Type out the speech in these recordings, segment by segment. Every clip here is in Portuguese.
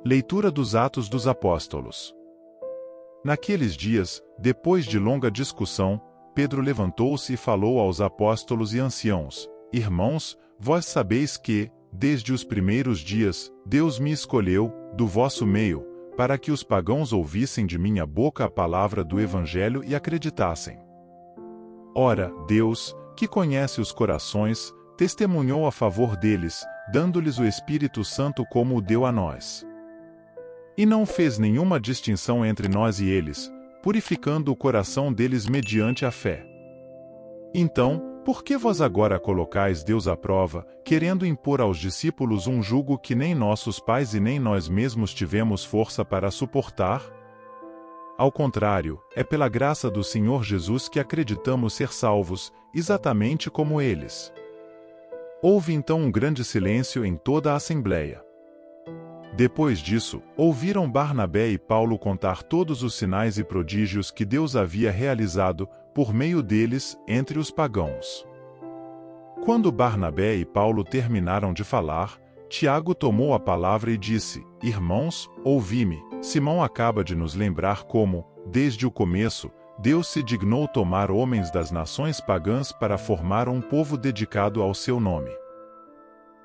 Leitura dos Atos dos Apóstolos. Naqueles dias, depois de longa discussão, Pedro levantou-se e falou aos apóstolos e anciãos: Irmãos, vós sabeis que, desde os primeiros dias, Deus me escolheu, do vosso meio, para que os pagãos ouvissem de minha boca a palavra do Evangelho e acreditassem. Ora, Deus, que conhece os corações, testemunhou a favor deles, dando-lhes o Espírito Santo como o deu a nós. E não fez nenhuma distinção entre nós e eles, purificando o coração deles mediante a fé. Então, por que vós agora colocais Deus à prova, querendo impor aos discípulos um jugo que nem nossos pais e nem nós mesmos tivemos força para suportar? Ao contrário, é pela graça do Senhor Jesus que acreditamos ser salvos, exatamente como eles. Houve então um grande silêncio em toda a assembleia. Depois disso, ouviram Barnabé e Paulo contar todos os sinais e prodígios que Deus havia realizado, por meio deles, entre os pagãos. Quando Barnabé e Paulo terminaram de falar, Tiago tomou a palavra e disse: Irmãos, ouvi-me. Simão acaba de nos lembrar como, desde o começo, Deus se dignou tomar homens das nações pagãs para formar um povo dedicado ao seu nome.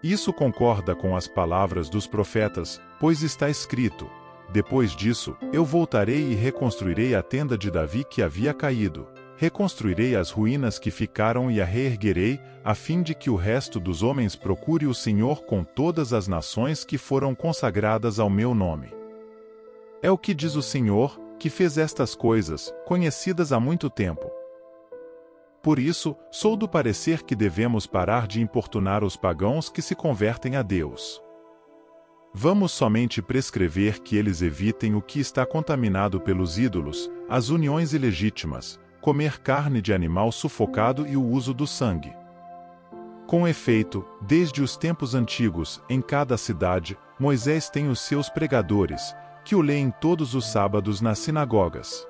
Isso concorda com as palavras dos profetas, pois está escrito: Depois disso, eu voltarei e reconstruirei a tenda de Davi que havia caído. Reconstruirei as ruínas que ficaram e a reerguerei, a fim de que o resto dos homens procure o Senhor com todas as nações que foram consagradas ao meu nome. É o que diz o Senhor, que fez estas coisas, conhecidas há muito tempo. Por isso, sou do parecer que devemos parar de importunar os pagãos que se convertem a Deus. Vamos somente prescrever que eles evitem o que está contaminado pelos ídolos, as uniões ilegítimas, comer carne de animal sufocado e o uso do sangue. Com efeito, desde os tempos antigos, em cada cidade, Moisés tem os seus pregadores, que o leem todos os sábados nas sinagogas.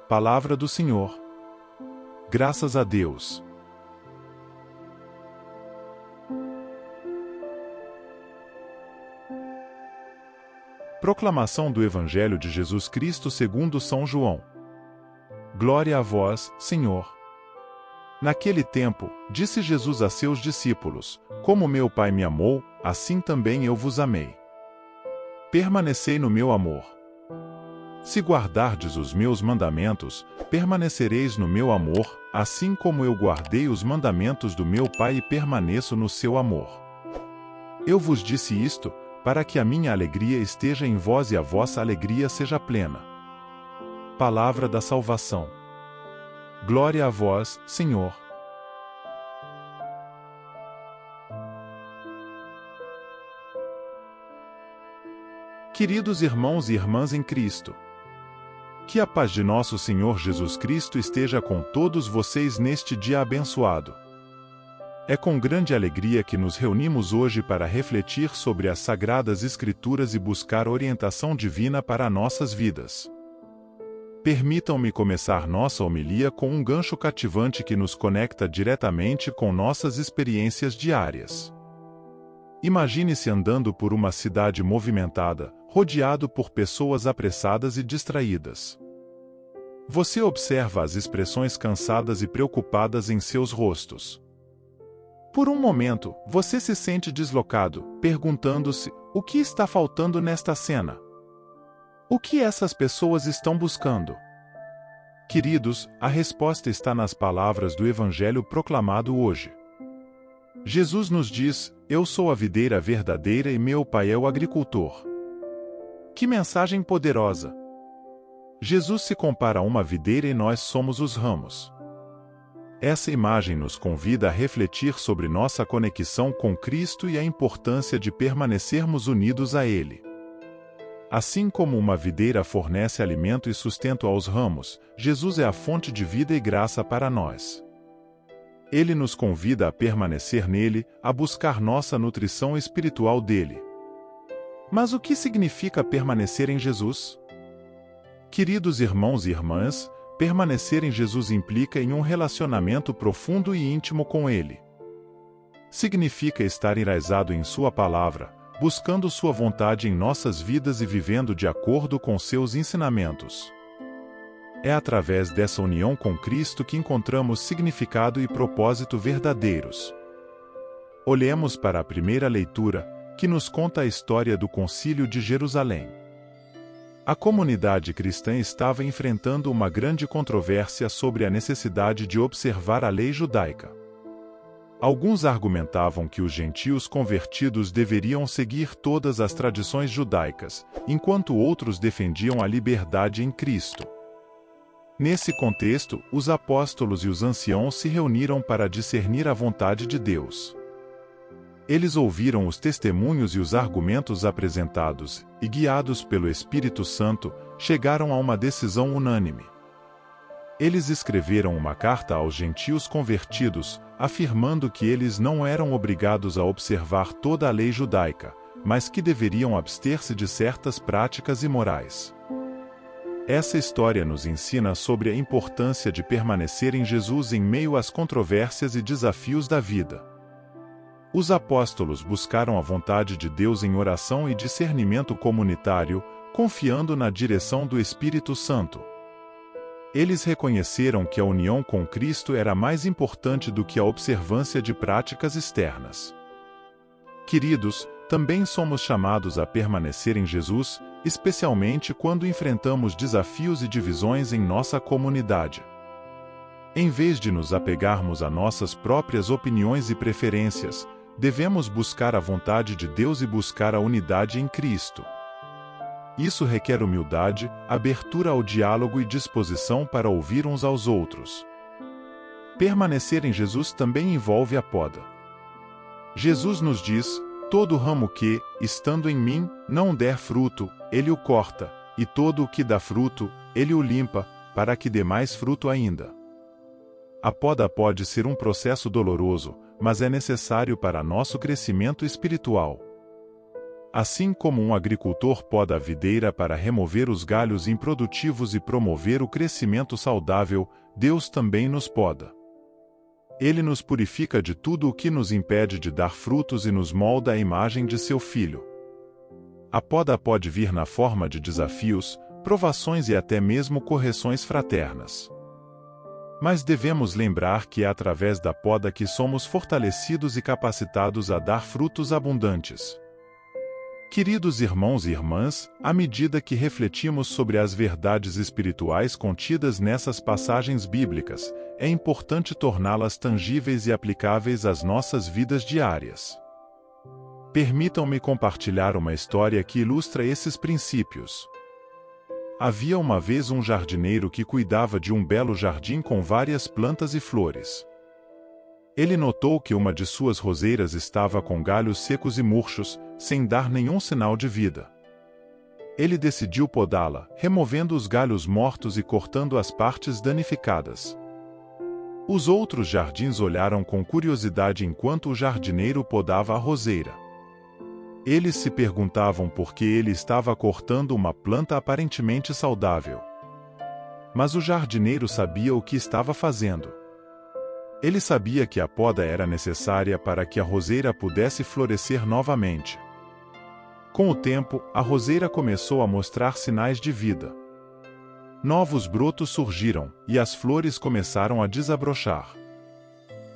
Palavra do Senhor. Graças a Deus. Proclamação do Evangelho de Jesus Cristo segundo São João. Glória a vós, Senhor. Naquele tempo, disse Jesus a seus discípulos: Como meu Pai me amou, assim também eu vos amei. Permanecei no meu amor. Se guardardes os meus mandamentos, permanecereis no meu amor, assim como eu guardei os mandamentos do meu Pai e permaneço no seu amor. Eu vos disse isto, para que a minha alegria esteja em vós e a vossa alegria seja plena. Palavra da salvação. Glória a vós, Senhor. Queridos irmãos e irmãs em Cristo, que a paz de nosso Senhor Jesus Cristo esteja com todos vocês neste dia abençoado. É com grande alegria que nos reunimos hoje para refletir sobre as Sagradas Escrituras e buscar orientação divina para nossas vidas. Permitam-me começar nossa homilia com um gancho cativante que nos conecta diretamente com nossas experiências diárias. Imagine-se andando por uma cidade movimentada, rodeado por pessoas apressadas e distraídas. Você observa as expressões cansadas e preocupadas em seus rostos. Por um momento, você se sente deslocado, perguntando-se: o que está faltando nesta cena? O que essas pessoas estão buscando? Queridos, a resposta está nas palavras do Evangelho proclamado hoje. Jesus nos diz: Eu sou a videira verdadeira e meu Pai é o agricultor. Que mensagem poderosa! Jesus se compara a uma videira e nós somos os ramos. Essa imagem nos convida a refletir sobre nossa conexão com Cristo e a importância de permanecermos unidos a Ele. Assim como uma videira fornece alimento e sustento aos ramos, Jesus é a fonte de vida e graça para nós. Ele nos convida a permanecer nele, a buscar nossa nutrição espiritual dele. Mas o que significa permanecer em Jesus? Queridos irmãos e irmãs, permanecer em Jesus implica em um relacionamento profundo e íntimo com Ele. Significa estar enraizado em Sua palavra, buscando sua vontade em nossas vidas e vivendo de acordo com seus ensinamentos. É através dessa união com Cristo que encontramos significado e propósito verdadeiros. Olhemos para a primeira leitura, que nos conta a história do Concílio de Jerusalém. A comunidade cristã estava enfrentando uma grande controvérsia sobre a necessidade de observar a lei judaica. Alguns argumentavam que os gentios convertidos deveriam seguir todas as tradições judaicas, enquanto outros defendiam a liberdade em Cristo. Nesse contexto, os apóstolos e os anciãos se reuniram para discernir a vontade de Deus. Eles ouviram os testemunhos e os argumentos apresentados, e guiados pelo Espírito Santo, chegaram a uma decisão unânime. Eles escreveram uma carta aos gentios convertidos, afirmando que eles não eram obrigados a observar toda a lei judaica, mas que deveriam abster-se de certas práticas imorais. Essa história nos ensina sobre a importância de permanecer em Jesus em meio às controvérsias e desafios da vida. Os apóstolos buscaram a vontade de Deus em oração e discernimento comunitário, confiando na direção do Espírito Santo. Eles reconheceram que a união com Cristo era mais importante do que a observância de práticas externas. Queridos, também somos chamados a permanecer em Jesus, especialmente quando enfrentamos desafios e divisões em nossa comunidade. Em vez de nos apegarmos a nossas próprias opiniões e preferências, devemos buscar a vontade de Deus e buscar a unidade em Cristo. Isso requer humildade, abertura ao diálogo e disposição para ouvir uns aos outros. Permanecer em Jesus também envolve a poda. Jesus nos diz: todo ramo que, estando em mim, não der fruto, ele o corta, e todo o que dá fruto, ele o limpa, para que dê mais fruto ainda. A poda pode ser um processo doloroso, mas é necessário para nosso crescimento espiritual. Assim como um agricultor poda a videira para remover os galhos improdutivos e promover o crescimento saudável, Deus também nos poda. Ele nos purifica de tudo o que nos impede de dar frutos e nos molda à imagem de seu Filho. A poda pode vir na forma de desafios, provações e até mesmo correções fraternas. Mas devemos lembrar que é através da poda que somos fortalecidos e capacitados a dar frutos abundantes. Queridos irmãos e irmãs, à medida que refletimos sobre as verdades espirituais contidas nessas passagens bíblicas, é importante torná-las tangíveis e aplicáveis às nossas vidas diárias. Permitam-me compartilhar uma história que ilustra esses princípios. Havia uma vez um jardineiro que cuidava de um belo jardim com várias plantas e flores. Ele notou que uma de suas roseiras estava com galhos secos e murchos, sem dar nenhum sinal de vida. Ele decidiu podá-la, removendo os galhos mortos e cortando as partes danificadas. Os outros jardins olharam com curiosidade enquanto o jardineiro podava a roseira. Eles se perguntavam por que ele estava cortando uma planta aparentemente saudável. Mas o jardineiro sabia o que estava fazendo. Ele sabia que a poda era necessária para que a roseira pudesse florescer novamente. Com o tempo, a roseira começou a mostrar sinais de vida. Novos brotos surgiram, e as flores começaram a desabrochar.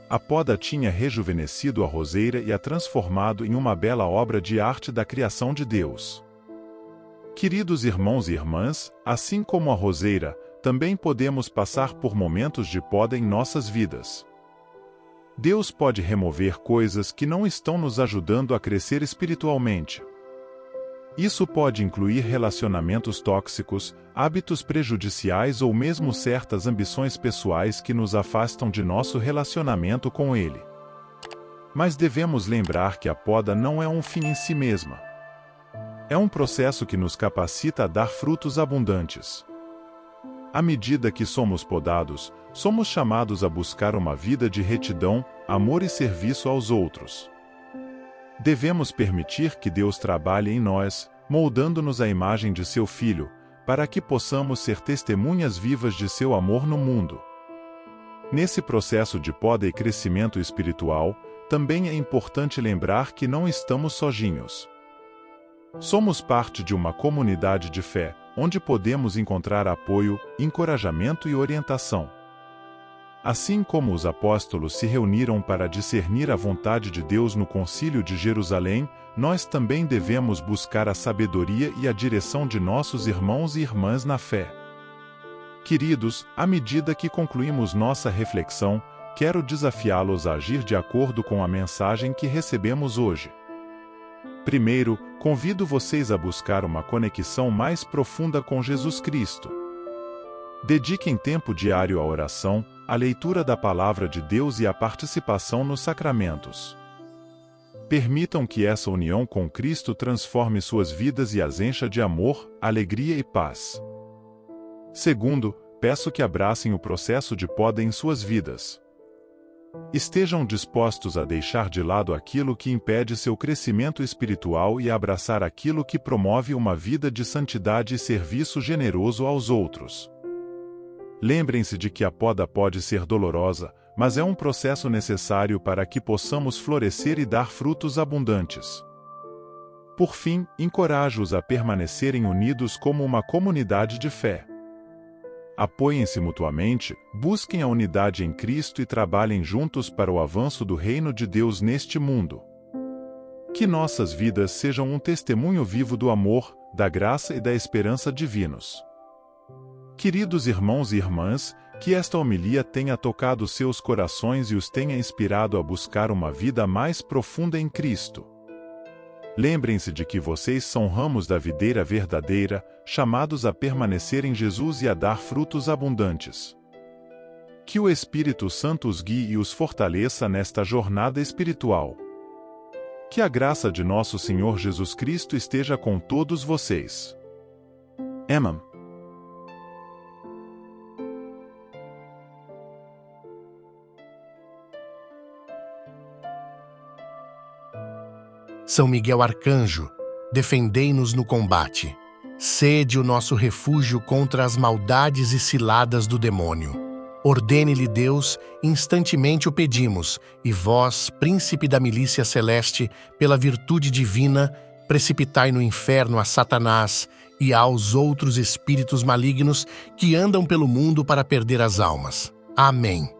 A poda tinha rejuvenescido a roseira e a transformado em uma bela obra de arte da criação de Deus. Queridos irmãos e irmãs, assim como a roseira, também podemos passar por momentos de poda em nossas vidas. Deus pode remover coisas que não estão nos ajudando a crescer espiritualmente. Isso pode incluir relacionamentos tóxicos, hábitos prejudiciais ou mesmo certas ambições pessoais que nos afastam de nosso relacionamento com Ele. Mas devemos lembrar que a poda não é um fim em si mesma. É um processo que nos capacita a dar frutos abundantes. À medida que somos podados, somos chamados a buscar uma vida de retidão, amor e serviço aos outros. Devemos permitir que Deus trabalhe em nós, moldando-nos à imagem de seu Filho, para que possamos ser testemunhas vivas de seu amor no mundo. Nesse processo de poda e crescimento espiritual, também é importante lembrar que não estamos sozinhos. Somos parte de uma comunidade de fé, onde podemos encontrar apoio, encorajamento e orientação. Assim como os apóstolos se reuniram para discernir a vontade de Deus no Concílio de Jerusalém, nós também devemos buscar a sabedoria e a direção de nossos irmãos e irmãs na fé. Queridos, à medida que concluímos nossa reflexão, quero desafiá-los a agir de acordo com a mensagem que recebemos hoje. Primeiro, convido vocês a buscar uma conexão mais profunda com Jesus Cristo. Dediquem tempo diário à oração, à leitura da Palavra de Deus e à participação nos sacramentos. Permitam que essa união com Cristo transforme suas vidas e as encha de amor, alegria e paz. Segundo, peço que abracem o processo de poda em suas vidas. Estejam dispostos a deixar de lado aquilo que impede seu crescimento espiritual e a abraçar aquilo que promove uma vida de santidade e serviço generoso aos outros. Lembrem-se de que a poda pode ser dolorosa, mas é um processo necessário para que possamos florescer e dar frutos abundantes. Por fim, encorajo-os a permanecerem unidos como uma comunidade de fé. Apoiem-se mutuamente, busquem a unidade em Cristo e trabalhem juntos para o avanço do reino de Deus neste mundo. Que nossas vidas sejam um testemunho vivo do amor, da graça e da esperança divinos. Queridos irmãos e irmãs, que esta homilia tenha tocado seus corações e os tenha inspirado a buscar uma vida mais profunda em Cristo. Lembrem-se de que vocês são ramos da videira verdadeira, chamados a permanecer em Jesus e a dar frutos abundantes. Que o Espírito Santo os guie e os fortaleça nesta jornada espiritual. Que a graça de nosso Senhor Jesus Cristo esteja com todos vocês. Amém. São Miguel Arcanjo, defendei-nos no combate. Sede o nosso refúgio contra as maldades e ciladas do demônio. Ordene-lhe Deus, instantemente o pedimos, e vós, príncipe da milícia celeste, pela virtude divina, precipitai no inferno a Satanás e aos outros espíritos malignos que andam pelo mundo para perder as almas. Amém.